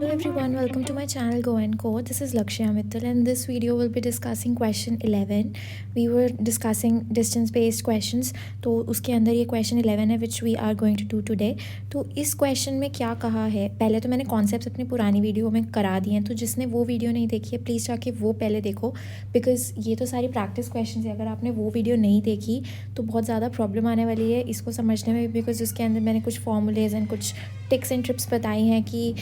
Hello everyone, welcome to my channel Go and Co. This is Lakshya Mittal and this video will be discussing question 11. We were discussing distance based questions. तो उसके अंदर ये question 11 है which we are going to do today. तो इस question में क्या कहा है, पहले तो मैंने concepts अपनी पुरानी वीडियो में करा दिए हैं, तो जिसने वो वीडियो नहीं देखी है प्लीज़ जाके वो पहले देखो बिकॉज ये तो सारी प्रैक्टिस क्वेश्चन है. अगर आपने वो वीडियो नहीं देखी तो बहुत ज़्यादा प्रॉब्लम आने वाली है इसको समझने में, बिकॉज उसके अंदर मैंने कुछ फॉर्मूलेज एंड कुछ टिक्स एंड ट्रिप्स बताई हैं कि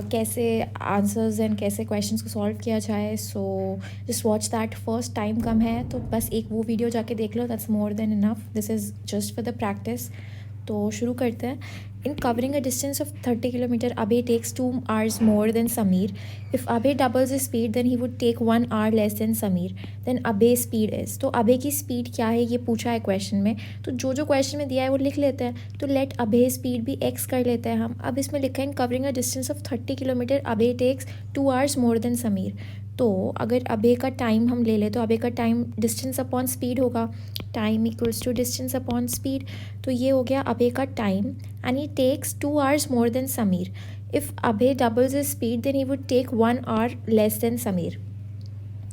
कैसे आंसर्स एंड कैसे क्वेश्चंस को सॉल्व किया जाए. So just watch that first. Time कम है तो बस एक वो वीडियो जाके देख लो, that's more than enough. This is just for the practice. तो शुरू करते हैं. In covering a distance of 30 kilometer, Abhay takes 2 hours more than Sameer. If Abhay doubles his speed, then he would take 1 hour less than Sameer. Then Abhay's speed is. तो अभय की speed क्या है ये पूछा है क्वेश्चन में, तो जो जो क्वेश्चन में दिया है वो लिख लेते हैं. तो लेट अभय स्पीड भी x कर लेते हैं हम. अब इसमें लिखा है in covering a distance of 30 kilometre Abhay takes 2 hours more than Sameer. तो अगर अभय का टाइम हम ले लें तो अभय का टाइम डिस्टेंस अपॉन स्पीड होगा. Time equals to distance upon speed. तो ये हो गया अभय का time and he takes 2 hours more than Sameer. If Abhay doubles his speed then he would take 1 hour less than Sameer.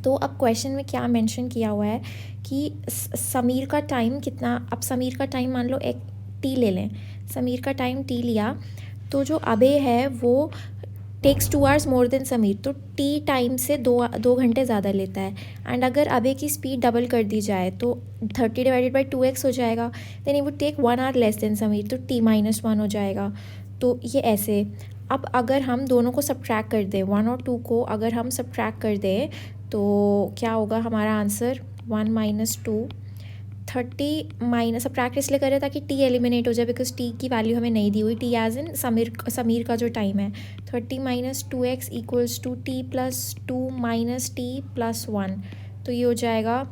तो अब क्वेश्चन में क्या मेंशन किया हुआ है कि समीर का टाइम कितना. अब समीर का टाइम मान लो एक टी ले लें. समीर का टाइम टी लिया तो जो अभय है वो takes 2 hours more than Sameer, तो टी टाइम से दो घंटे ज़्यादा लेता है. एंड अगर अभय की स्पीड डबल कर दी जाए तो 30 डिवाइडेड बाई 2x हो जाएगा. Then he would take 1 hour less than Sameer, तो t-1 हो जाएगा. तो ये ऐसे. अब अगर हम दोनों को सब्ट्रैक्ट कर दें, 1 और 2 को अगर हम सब्ट्रैक्ट कर दें तो क्या होगा हमारा आंसर 1 - 2. 30 माइनस सब्ट्रैक्ट इसलिए करें ताकि टी एलिमिनेट हो जाए, बिकॉज टी की वैल्यू हमें नहीं दी हुई. टी एज इन समीर का जो टाइम है. 30 - 2x equals to t + 2 - t + 1. तो ये हो जाएगा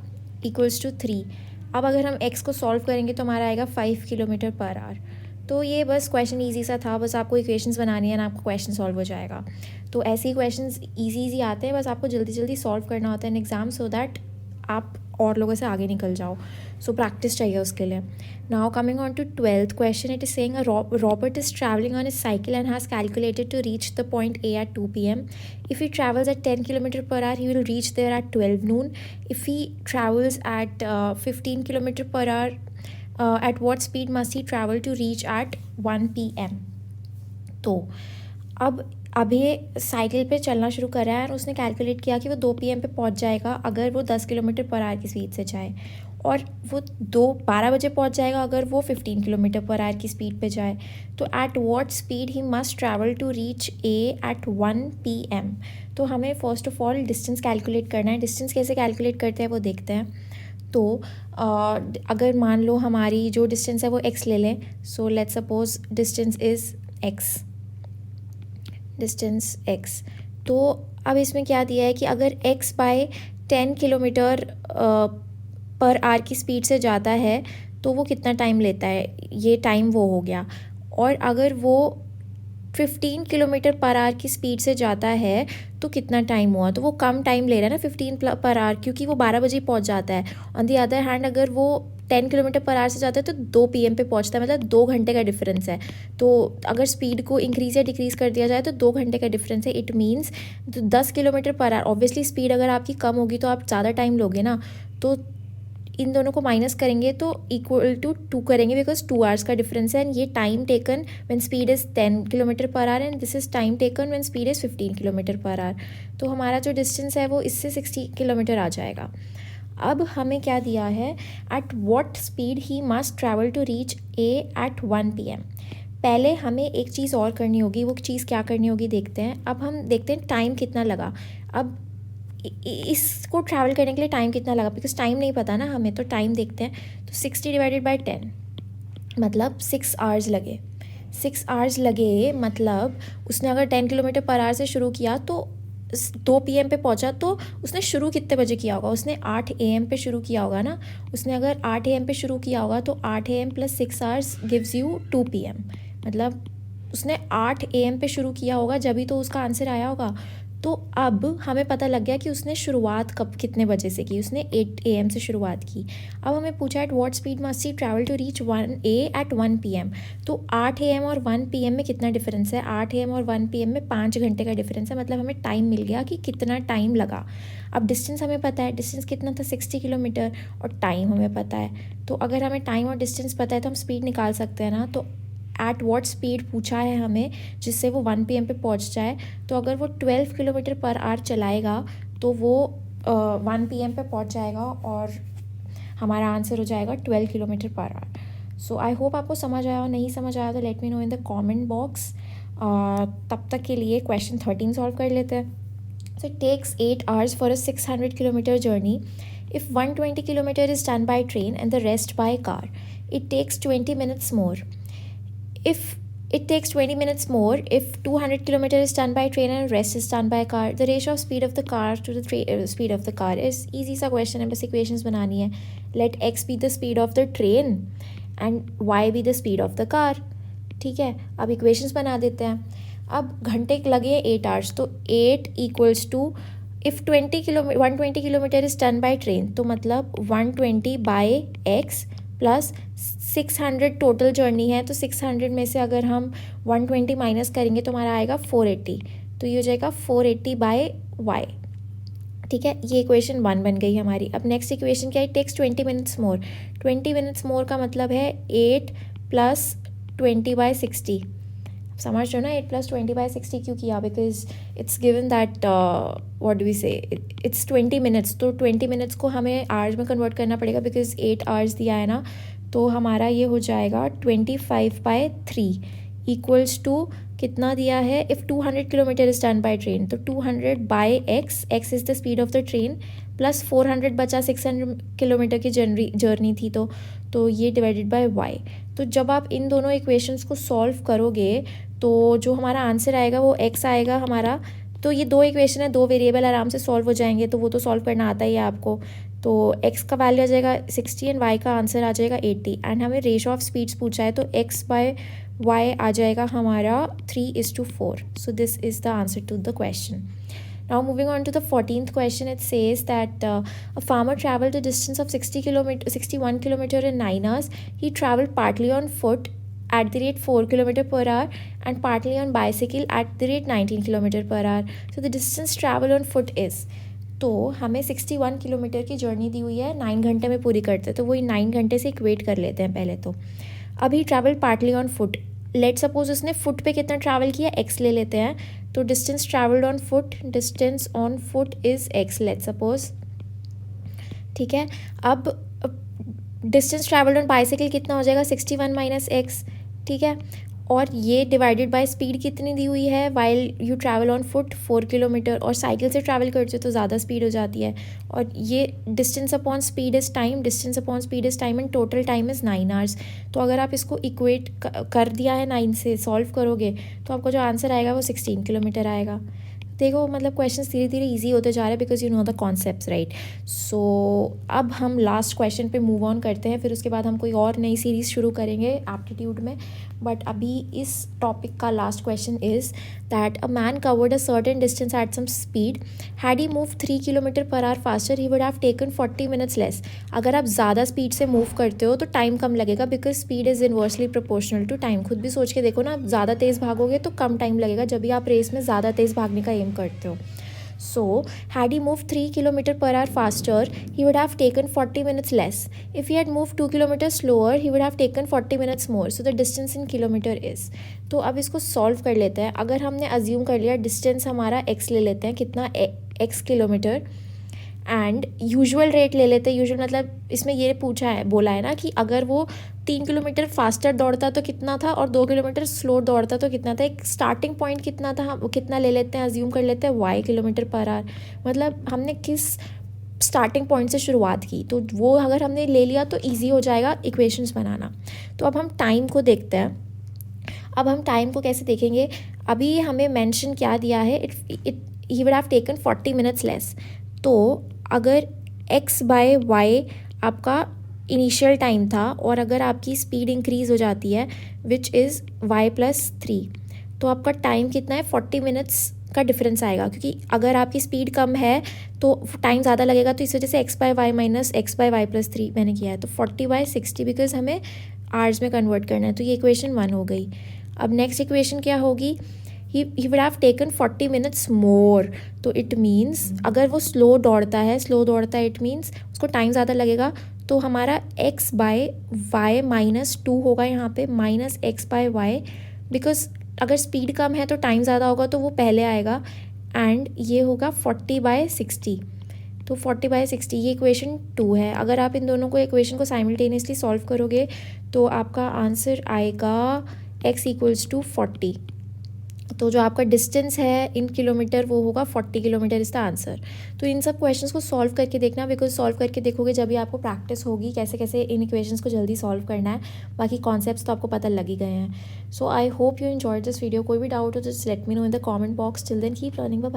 इक्वल्स टू 3. अब अगर हम x को सॉल्व करेंगे तो हमारा आएगा 5 किलोमीटर पर आवर. तो ये बस क्वेश्चन इजी सा था, बस आपको इक्वेशंस बनानी है ना, आपका क्वेश्चन सॉल्व हो जाएगा. तो ऐसे ही क्वेश्चंस इजी आते हैं, बस आपको जल्दी जल्दी सॉल्व करना होता है इन एग्ज़ाम, सो दैट आप और लोगों से आगे निकल जाओ. सो प्रैक्टिस चाहिए उसके लिए. Now coming on to 12th question, it is saying Robert is travelling on his cycle and has calculated to reach the point A at 2 p.m. If he travels at 10 kilometer per hour, he will reach there at 12 noon. If he travels at 15 kilometer per hour, at what speed must he travel to reach at 1 p.m. तो अब अभी cycle पे चलना शुरू कर रहा है और उसने कैलकुलेट किया कि वो 2 PM पे पहुंच जाएगा अगर वो 10 किलोमीटर पर आवर की स्पीड से जाए, और वो 12 बजे पहुंच जाएगा अगर वो 15 किलोमीटर पर आवर की स्पीड पे जाए. तो at what speed he must travel to reach A at 1 PM. तो हमें first of all distance calculate करना है. डिस्टेंस कैसे कैलकुलेट करते हैं वो देखते हैं. तो अगर मान लो हमारी जो डिस्टेंस है वो x ले लें. So let's suppose distance is x. Distance x. तो अब इसमें क्या दिया है कि अगर x by 10 kilometre per hour की स्पीड से जाता है तो वो कितना टाइम लेता है, ये टाइम वो हो गया. और अगर वो 15 किलोमीटर पर आवर की स्पीड से जाता है तो कितना टाइम हुआ, तो वो कम टाइम ले रहा है ना 15 पर आवर, क्योंकि वो 12 बजे पहुंच जाता है. ऑन दी अदर हैंड अगर वो 10 किलोमीटर पर आवर से जाता है तो 2 PM पे पहुंचता है, मतलब 2 घंटे का डिफरेंस है. तो अगर स्पीड को इंक्रीज़ या डिक्रीज़ कर दिया जाए तो 2 घंटे का डिफरेंस है. It means 10 kilometre per our. Obviously speed अगर आपकी कम होगी तो आप ज़्यादा टाइम लोगे ना, तो इन दोनों को माइनस करेंगे तो इक्वल टू 2 करेंगे, बिकॉज 2 hours का डिफरेंस है. एंड ये time taken when speed is 10 kilometre per our and this is time taken when speed is 15 kilometre per our. तो हमारा जो डिस्टेंस है वो इससे 60 किलोमीटर आ जाएगा. अब हमें क्या दिया है, at what speed he must travel to reach A at 1 PM. पहले हमें एक चीज़ और करनी होगी. वो चीज़ क्या करनी होगी देखते हैं. अब हम देखते हैं टाइम कितना लगा. अब इसको ट्रैवल करने के लिए टाइम कितना लगा, बिकॉज टाइम नहीं पता ना हमें. तो टाइम देखते हैं. तो 60 डिवाइडेड बाई 10 मतलब 6 hours लगे. 6 hours लगे मतलब उसने अगर 10 किलोमीटर पर आवर से शुरू किया तो 2 PM पे पहुंचा, तो उसने शुरू कितने बजे किया होगा, उसने 8 AM पे शुरू किया होगा ना. उसने अगर 8 AM पे शुरू किया होगा तो 8 AM + 6 hours gives you 2 PM. मतलब उसने 8 AM पे शुरू किया होगा जब ही तो उसका आंसर आया होगा. तो अब हमें पता लग गया कि उसने शुरुआत कब कितने बजे से की, उसने 8 AM से शुरुआत की। अब हमें पूछा at what speed must he travel to reach 1A at 1 PM। तो 8 AM और 1 PM में कितना डिफरेंस है? 8 AM और 1 PM में 5 घंटे का डिफरेंस है, मतलब हमें टाइम मिल गया कि कितना टाइम लगा। अब डिस्टेंस हमें पता है, डिस्टेंस कितना था 60 किलोमीटर, और टाइम हमें पता है। तो अगर हमें टाइम और डिस्टेंस पता है तो हम स्पीड निकाल सकते हैं ना। तो एट वॉट स्पीड पूछा है हमें जिससे वो 1 PM पे पहुंच जाए। तो अगर वो 12 किलोमीटर पर आवर चलाएगा तो वो 1 PM पे पहुंच जाएगा, और हमारा आंसर हो जाएगा 12 kilometre per our. So I hope आपको समझ आया, और नहीं समझ आया तो late me know in the comment box. तब तक के लिए क्वेश्चन 13 सॉल्व कर लेते हैं। So it takes 8 hours for a 600 kilometer journey. If 120 kilometer is done by train and the rest by car, it takes 20 minutes more. If it takes 20 minutes more if 200 kilometer is done by train and rest is done by car, the ratio of speed of the car to the speed of the car is easy सा question है, बस equations बनानी है. Let x be the speed of the train and y be the speed of the car. ठीक है, अब equations बना देते हैं. अब घंटे लगे 8 आवर्स, तो 8 equals to if 120 kilometre is done by train, तो मतलब 120 बाय एक्स प्लस 600 टोटल जर्नी है, तो 600 में से अगर हम 120 माइनस करेंगे तो हमारा आएगा 480. तो ये हो जाएगा 480 बाय वाई. ठीक है, ये इक्वेशन 1 बन गई हमारी. अब नेक्स्ट इक्वेशन क्या है? Takes 20 minutes more. 20 minutes more का मतलब है 8 प्लस 20 बाय 60. समझ रहे हो ना, 8 प्लस 20 बाय 60 क्यों किया? Because it's given that what do we say, it's 20 minutes. तो 20 मिनट्स को हमें आवर्स में कन्वर्ट करना पड़ेगा बिकॉज 8 आवर्स दिया है ना. तो हमारा ये हो जाएगा 25 बाय 3 इक्वल्स टू कितना दिया है? If 200 kilometre is done by train, तो 200 by x, x is the speed of the train, plus 400 बचा, 600 किलोमीटर की जर्नी थी, तो ये डिवाइडेड बाय वाई. तो जब आप इन दोनों इक्वेशंस को सॉल्व करोगे तो जो हमारा आंसर आएगा वो एक्स आएगा हमारा. तो ये दो इक्वेशन है, दो वेरिएबल आराम से सॉल्व हो जाएंगे, तो वो तो सॉल्व करना आता ही है आपको. तो एक्स का वैल्यू आ जाएगा 60 एंड वाई का आंसर आ जाएगा 80. एंड हमें रेशो ऑफ स्पीड्स पूछा है, तो एक्स बाय वाई आ जाएगा हमारा 3:4. So this is the answer to the question. Now moving on to the 14th question, it says that a farmer traveled a distance of 61 kilometer in 9 hours. He traveled partly on foot at the rate 4 kilometer per hour and partly on bicycle at the rate 19 kilometer per hour. So the distance traveled on foot is, तो हमें 61 kilometre की journey दी हुई है, 9 घंटे में पूरी करते हैं, तो वही 9 घंटे से इक्वेट कर लेते हैं पहले. तो अभी travel partly on foot. Let suppose उसने फुट पे कितना ट्रैवल किया, एक्स ले लेते हैं. तो distance travelled on foot, distance on foot is x, let suppose. ठीक है, अब डिस्टेंस ट्रैवल्ड ऑन बाइसाइकिल कितना हो जाएगा? 61 माइनस एक्स. ठीक है, और ये डिवाइडेड बाय स्पीड कितनी दी हुई है? While you travel on foot 4 kilometre, और साइकिल से ट्रैवल करते हो तो ज़्यादा स्पीड हो जाती है. और ये distance upon speed is time, distance upon speed is time, and total time is 9 hours. तो अगर आप इसको इक्वेट कर दिया है 9 से, सॉल्व करोगे तो आपको जो आंसर आएगा वो 16 किलोमीटर आएगा. देखो, मतलब क्वेश्चन धीरे धीरे ईजी होते जा रहे हैं because you know the concepts, right. So अब हम लास्ट क्वेश्चन पे मूव ऑन करते हैं, फिर उसके बाद हम कोई और नई सीरीज़ शुरू करेंगे एप्टीट्यूड में. बट अभी इस टॉपिक का last question is that a man covered a certain distance at some speed. Had he move 3 kilometre per hour faster, he would have taken 40 minutes less. अगर आप ज़्यादा स्पीड से मूव करते हो तो टाइम कम लगेगा because speed is inversely proportional to time. खुद भी सोच के देखो ना, ज़्यादा तेज़ भागोगे तो कम टाइम लगेगा जब भी आप रेस में ज़्यादा तेज़ भागने का एम करते हो. So, had he moved 3 kilometer per hour faster, he would have taken 40 minutes less. If he had moved 2 kilometers slower, he would have taken 40 minutes more. So, the distance in kilometer is. तो अब इसको solve कर लेते हैं. अगर हमने assume कर लिया डिस्टेंस हमारा x ले लेते हैं, कितना x kilometre, and usual rate ले लेते हैं. यूजुअल मतलब इसमें ये पूछा है, बोला है ना कि अगर वो 3 किलोमीटर फास्टर दौड़ता तो कितना था, और 2 किलोमीटर स्लो दौड़ता तो कितना था. एक स्टार्टिंग पॉइंट कितना था, हम कितना ले लेते हैं, अज्यूम कर लेते हैं y किलोमीटर पर आवर. मतलब हमने किस स्टार्टिंग पॉइंट से शुरुआत की, तो वो अगर हमने ले लिया तो ईजी हो जाएगा इक्वेशंस बनाना. तो अब हम टाइम को देखते हैं. अब हम टाइम को कैसे देखेंगे? अभी हमें मेंशन क्या दिया है, ही would have taken 40 minutes less. तो अगर x बाय वाई आपका इनिशियल टाइम था, और अगर आपकी स्पीड इंक्रीज़ हो जाती है विच इज़ y + 3, तो आपका टाइम कितना है? 40 मिनट्स का डिफरेंस आएगा, क्योंकि अगर आपकी स्पीड कम है तो टाइम ज़्यादा लगेगा, तो इस वजह से x by y minus x by y plus 3 मैंने किया है, तो 40/60 बिकॉज हमें आवर्स में कन्वर्ट करना है, तो ये इक्वेशन 1 हो गई। अब नेक्स्ट इक्वेशन क्या होगी, ही would have taken 40 minutes more, तो इट मीन्स अगर वो स्लो दौड़ता है इट मीन्स उसको टाइम ज़्यादा लगेगा, तो हमारा x बाय वाई माइनस 2 होगा यहाँ पे, minus x by y, because अगर स्पीड कम है तो टाइम ज़्यादा होगा तो वो पहले आएगा, एंड ये होगा 40/60, तो 40/60 ये इक्वेशन 2 है। अगर आप इन दोनों को इक्वेशन को साइमल्टेनियसली सॉल्व करोगे तो आपका आंसर आएगा x इक्वल्स टू 40, तो जो आपका डिस्टेंस है इन किलोमीटर वो होगा 40 किलोमीटर इज़ द आंसर। तो इन सब क्वेश्चंस को सॉल्व करके देखना, बिकॉज सॉल्व करके देखोगे जब भी आपको प्रैक्टिस होगी कैसे कैसे इन इक्वेशंस को जल्दी सॉल्व करना है, बाकी कॉन्सेप्ट्स तो आपको पता लग ही गए हैं। So I hope you enjoyed this video. कोई भी डाउट हो तो just let me know in the comment box. Till then keep learning. Bye.